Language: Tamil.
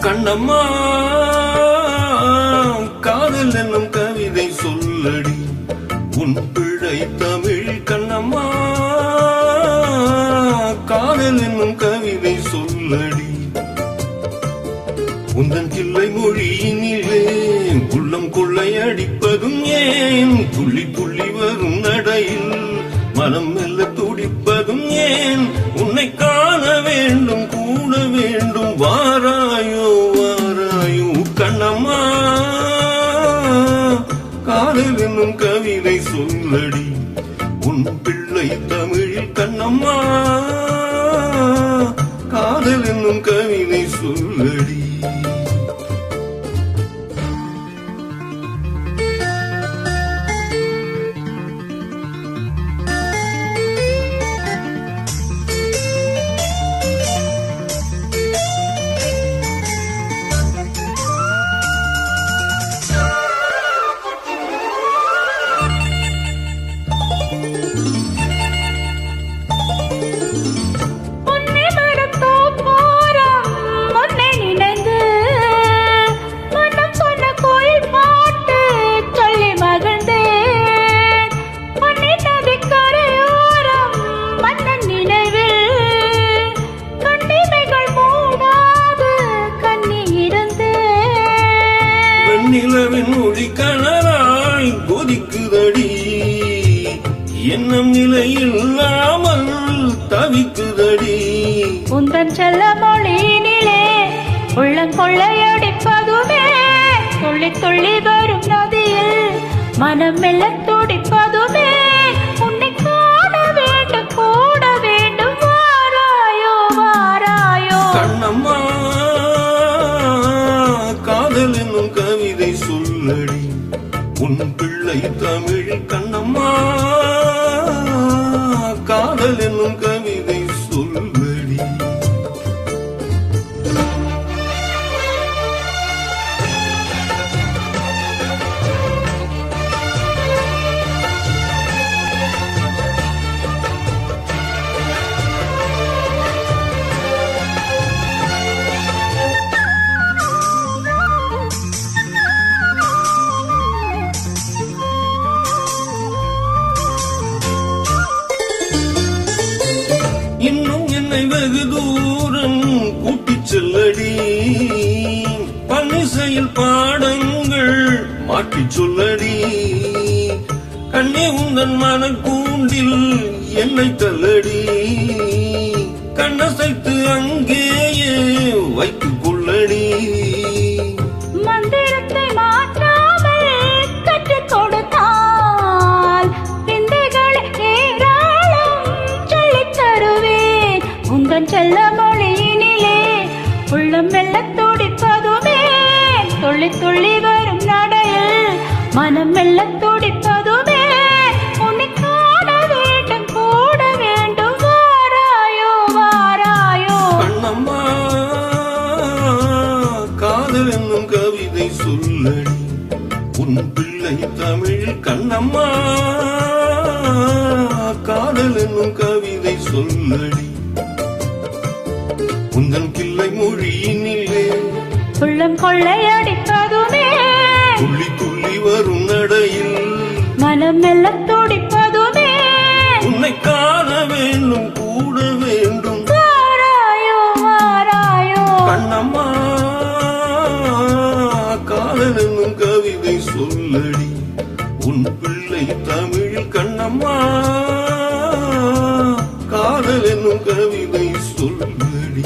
கண்ணம்மா காதல் என்னும் கவிதை சொல்லடி உன் பிழை தமிழ். கண்ணம்மா காதல் என்னும் கவிதை சொல்லடி உந்தன் கிள்ளை மொழியினிலே உள்ளம் கொள்ளை அடிப்பதும் ஏன்? துள்ளி துள்ளி வரும் நடையில் மனம் மெல்ல துடிப்பதும் ஏன்? உன்னை காண வேண்டும் கூட வேண்டும் வாராயோ வாராயோ கண்ணம்மா காதல் என்னும் கவிதை சொல்லடி உன் பிள்ளை தமிழில். கண்ணம்மா காதல் என்னும் கவிதை சொல்லடி. நிலவின் மொழி கணராய் கொதிக்குதடி என்னும் நிலையில்லாமல் தவிக்குதடி. உந்தன் செல்ல மொழியினிலே உள்ளம் கொள்ளையடிப்பதுமே துள்ளி துள்ளி வரும் நதியில் மனம் மெல்ல துடிப்பதுமே உன்னை காண வேண்டும் கூட வேண்டும் வாராயோ வாராயோ. கண்ணம்மா காதல் என்னும் கவிதை சொல்லடி உன் பிள்ளை தமிழ். கண்ணம்மா காதல் என்னும் கவிதை சொல்லடி. இன்னும் என்னை வெகு தூரம் கூட்டிச் செல்லடி பன்னிசையில் பாடங்கள் மாற்றிச் சொல்லடி. கண்ணே உந்தன் மனக்கூண்டில் என்னை தள்ளடி கண்ணசைத்து அங்கேயே வைத்துக் கொள்ளடி. மந்திரத்தை மாற்றாமல் கற்றுக் கொடுத்தால் விந்தைகளை ஏராளம் சொல்லித் தருவேன். உந்தன் செல்ல மொழியினிலே உள்ளம் மெல்ல துடிப்பதுமே துள்ளி துள்ளி வரும் நடையில் மனம் மெல்ல துடிப்பதுமே உன்னை காண வேண்டும் கூட வேண்டும் வாராயோ வாராயோ. கண்ணம்மா காதல் என்னும் கவிதை சொல்லடி உன் பிள்ளை தமிழ். கண்ணம்மா காதல் என்னும் கவிதை சொல்லடி உந்தன் கிள்ளை மொழியினிலே உள்ளம் கொள்ளையடிப்பதுமே துள்ளி துள்ளி வரும் நடையில் மனம் மெல்ல துடிப்பதுமே உன்னை காண வேண்டும் கூட வேண்டும் வாராயோ வாராயோ. கண்ணம்மா காதல் என்னும் கவிதை சொல்லடி உன் பிள்ளை தமிழ். கண்ணம்மா காதல் என்னும் கவிதை சொல்லடி.